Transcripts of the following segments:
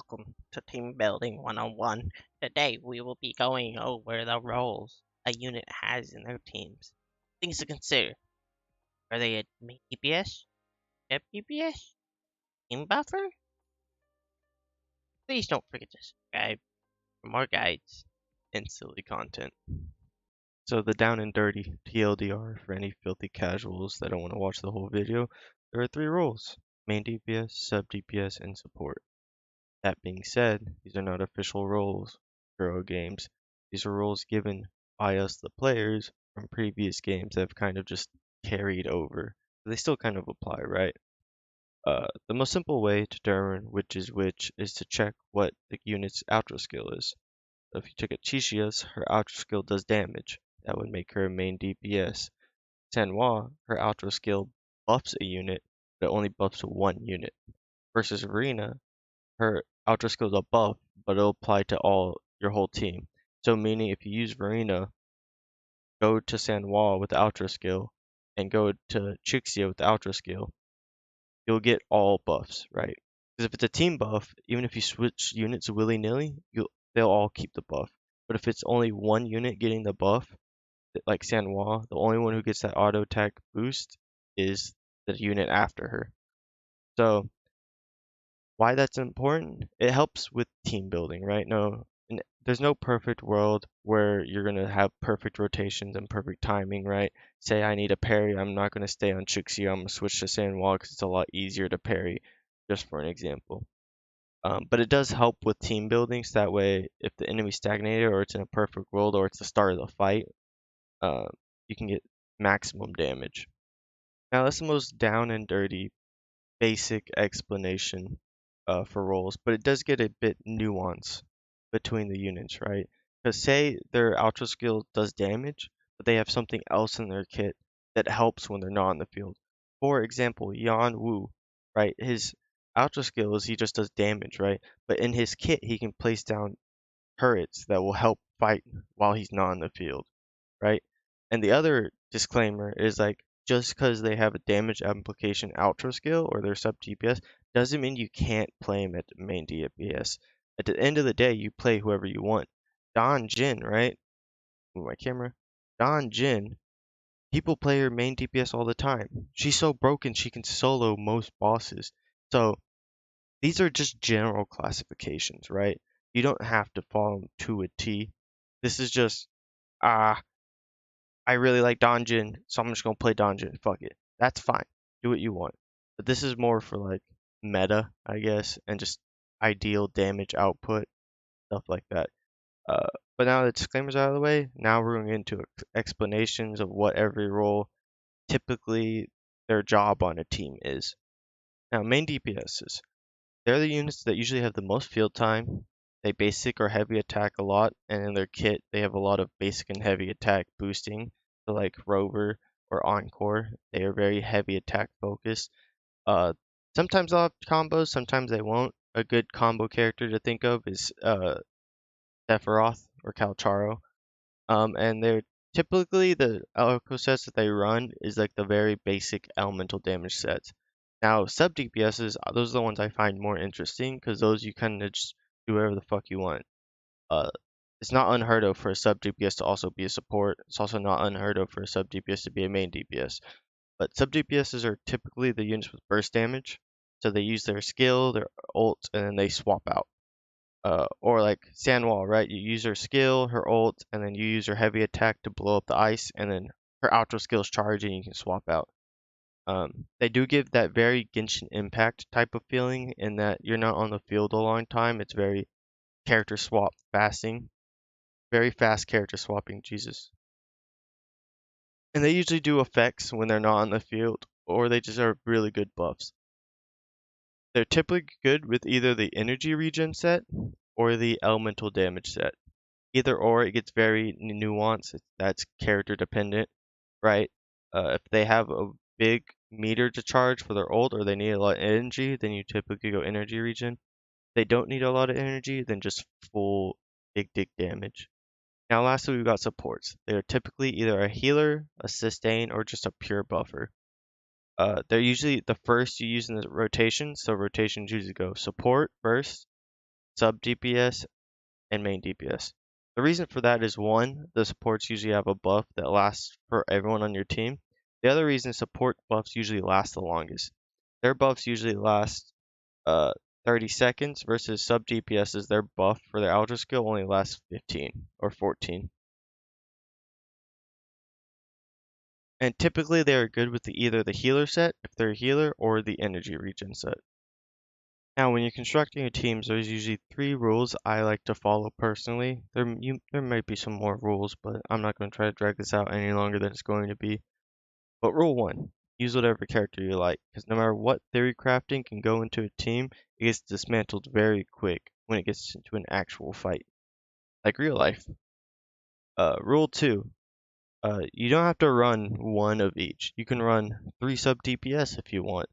welcome to Team Building 101. Today we will be going over the roles a unit has in their teams. Things to consider. Are they a main DPS? Dep DPS? Team buffer? Please don't forget to subscribe for more guides and silly content. So the down and dirty TLDR for any filthy casuals that don't want to watch the whole video, there are three roles: main DPS, sub DPS, and support. That being said, these are not official roles for Euro games. These are roles given by us, the players, from previous games that have kind of just carried over. They still kind of apply, right? The most simple way to determine which is to check what the unit's outro skill is. So if you took a Chishia's, her outro skill does damage. That would make her a main DPS. Sanwa, her outro skill buffs a unit, but it only buffs one unit. Versus Verena, her outro skill is a buff, but it'll apply to your whole team. So meaning if you use Verena, go to Sanwa with the outro skill, and go to Chixia with the outro skill, you'll get all buffs, right? Because if it's a team buff, even if you switch units willy-nilly, they'll all keep the buff. But if it's only one unit getting the buff, like Sanwa, the only one who gets that auto attack boost is the unit after her. So why that's important? It helps with team building, right? There's no perfect world where you're gonna have perfect rotations and perfect timing, right? Say I need a parry, I'm not gonna stay on Chuxia, I'm gonna switch to Sanwa because it's a lot easier to parry, just for an example. But it does help with team building, so that way if the enemy's stagnated or it's in a perfect world or it's the start of the fight, uh, you can get maximum damage. Now that's the most down and dirty basic explanation for roles, but it does get a bit nuance between the units, right? Because say their ultra skill does damage, but they have something else in their kit that helps when they're not in the field. For example, Yan Wu, right? His ultra skill is he just does damage, right? But in his kit, he can place down turrets that will help fight while he's not in the field, right? And the other disclaimer is like just because they have a damage application outro skill or their sub DPS doesn't mean you can't play them at the main DPS. At the end of the day, you play whoever you want. Don Jin, right? Move my camera. Don Jin, people play her main DPS all the time. She's so broken she can solo most bosses. So these are just general classifications, right? You don't have to follow them to a T. This is just ah, I really like Donjin, so I'm just gonna play Donjin. Fuck it. That's fine. Do what you want. But this is more for like meta, I guess, and just ideal damage output, stuff like that. Uh, but now the disclaimers out of the way, now we're going into explanations of what every role typically their job on a team is. Now, main DPSs. They're the units that usually have the most field time. They basic or heavy attack a lot, and in their kit they have a lot of basic and heavy attack boosting. So like Rover or Encore, they are very heavy attack focused. Uh, Sometimes they'll have combos, sometimes they won't. A good combo character to think of is Sephiroth or Calcharo. And they're typically the echo sets that they run is like the very basic elemental damage sets. Now, sub DPSs, those are the ones I find more interesting because those you kind of just do whatever the fuck you want. Uh, it's not unheard of for a sub DPS to also be a support. It's also not unheard of for a sub DPS to be a main DPS. But sub DPSs are typically the units with burst damage, so they use their skill, their ult, and then they swap out. Or like Sandwall, right? You use her skill, her ult, and then you use her heavy attack to blow up the ice, and then her outro skills charge and you can swap out. They do give that very Genshin Impact type of feeling in that you're not on the field a long time. It's very character swap fasting, very fast character swapping, Jesus. And they usually do effects when they're not on the field, or they just are really good buffs. They're typically good with either the energy regen set or the elemental damage set. Either or, it gets very nuanced. That's character dependent, right? If they have a big meter to charge for their ult or they need a lot of energy, then you typically go energy regen. If they don't need a lot of energy, then just full big dick damage. Now, lastly, we've got supports. They are typically either a healer, a sustain, or just a pure buffer. They're usually the first you use in the rotation, so rotations usually go support first, sub DPS, and main DPS. The reason for that is one, the supports usually have a buff that lasts for everyone on your team. The other reason support buffs usually last the longest. Their buffs usually last uh, 30 seconds versus sub DPS's their buff for their Ultra skill only lasts 15 or 14. And typically they are good with either the healer set, if they're a healer, or the energy regen set. Now, when you're constructing your teams, there's usually 3 rules I like to follow personally. There might be some more rules, but I'm not going to try to drag this out any longer than it's going to be. But rule 1, use whatever character you like, because no matter what theory crafting can go into a team, it gets dismantled very quick when it gets into an actual fight, like real life. Rule 2, you don't have to run one of each. You can run 3 sub DPS if you want.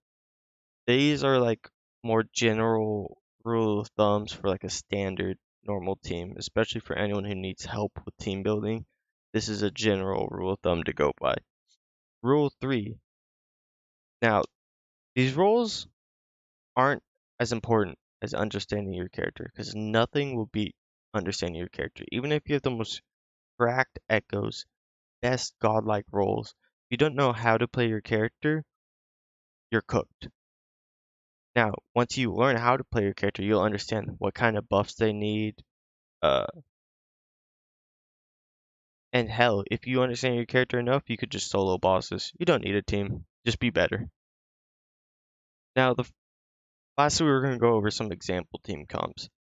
These are like more general rule of thumbs for like a standard normal team, especially for anyone who needs help with team building. This is a general rule of thumb to go by. Rule 3. Now, these rules aren't as important as understanding your character because nothing will beat understanding your character. Even if you have the most cracked echoes, best godlike roles, if you don't know how to play your character, you're cooked. Now, once you learn how to play your character, you'll understand what kind of buffs they need. Uh, and hell, if you understand your character enough, you could just solo bosses. You don't need a team. Just be better. Now, lastly, we're going to go over some example team comps.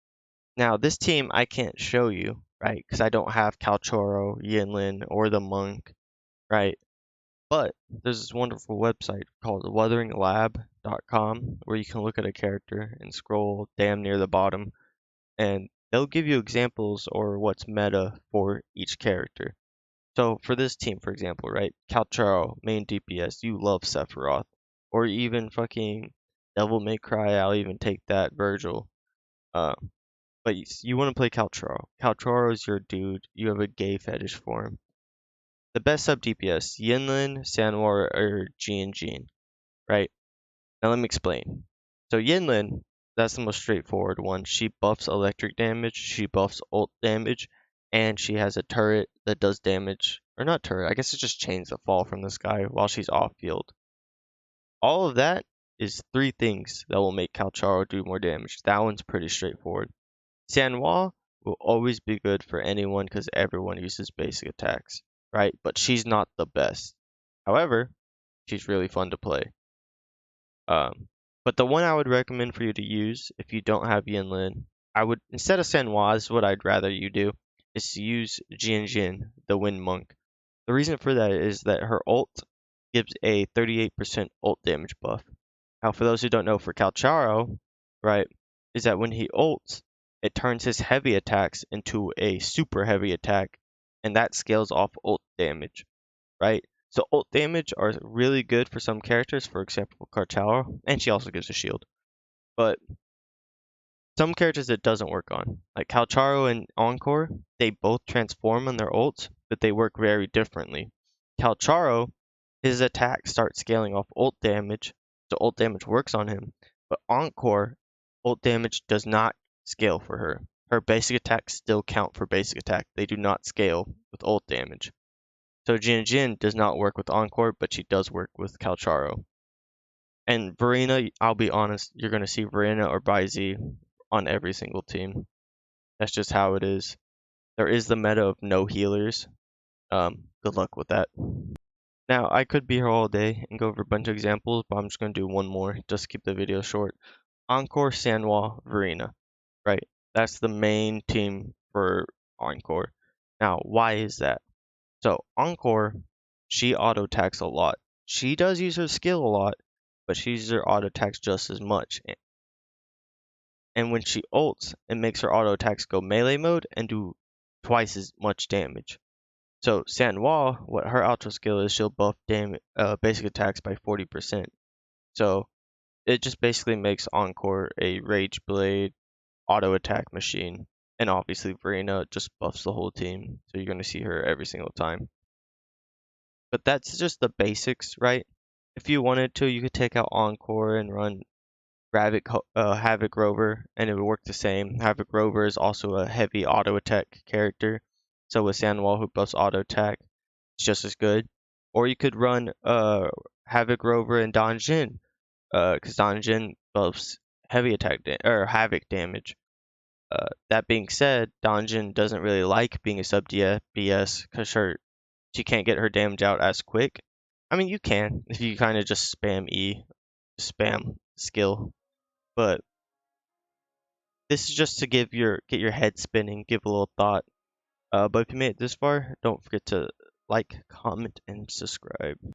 Now, this team I can't show you, right? Because I don't have Calchoro, Yinlin, or the Monk, right? But there's this wonderful website called wutheringlab.com where you can look at a character and scroll damn near the bottom, and they'll give you examples or what's meta for each character. So for this team, for example, right? Calcharo, main DPS, you love Sephiroth. Or even fucking Devil May Cry, I'll even take that, Virgil. Uh, but you want to play Calcharo. Calcharo is your dude. You have a gay fetish for him. The best sub DPS, Yinlin, Sanwar, or Jin, right? Now let me explain. So Yinlin, that's the most straightforward one. She buffs electric damage, she buffs ult damage, and she has a turret that does damage. Or not turret, I guess it's just chains that fall from the sky while she's off field. All of that is 3 things that will make Calcharo do more damage. That one's pretty straightforward. Sanwa will always be good for anyone because everyone uses basic attacks, right? But she's not the best. However, she's really fun to play. Um, but the one I would recommend for you to use if you don't have Yinlin, I would instead of Senwa, this is what I'd rather you do, is to use Jin, the Wind Monk. The reason for that is that her ult gives a 38% ult damage buff. Now, for those who don't know, for Calcharo, right, is that when he ults, it turns his heavy attacks into a super heavy attack, and that scales off ult damage, right? So ult damage are really good for some characters, for example, Calcharo, and she also gives a shield. But some characters it doesn't work on, like Calcharo and Encore, they both transform on their ults, but they work very differently. Calcharo, his attack starts scaling off ult damage, so ult damage works on him, but Encore, ult damage does not scale for her. Her basic attacks still count for basic attack. They do not scale with ult damage. So Jin does not work with Encore, but she does work with Calcharo. And Verena, I'll be honest, you're going to see Verena or Baizi on every single team. That's just how it is. There is the meta of no healers. Good luck with that. Now, I could be here all day and go over a bunch of examples, but I'm just going to do one more just to keep the video short. Encore, Sanwa, Verena, right? That's the main team for Encore. Now, why is that? So, Encore, she auto attacks a lot. She does use her skill a lot, but she uses her auto attacks just as much. And when she ults, it makes her auto attacks go melee mode and do twice as much damage. So Sanwa, what her ultra skill is, she'll buff basic attacks by 40%. So it just basically makes Encore a Rage Blade auto attack machine. And obviously Verena just buffs the whole team, so you're going to see her every single time. But that's just the basics, right? If you wanted to, you could take out Encore and run Havoc Rover, and it would work the same. Havoc Rover is also a heavy auto attack character, so with Sandwall who buffs auto attack, it's just as good. Or you could run Havoc Rover and Donjin, because Donjin buffs heavy attack or Havoc damage. That being said, Donjin doesn't really like being a sub DPS because she can't get her damage out as quick. I mean, you can if you kind of just spam E, spam skill, but this is just to get your head spinning, give a little thought. But if you made it this far, don't forget to like, comment, and subscribe.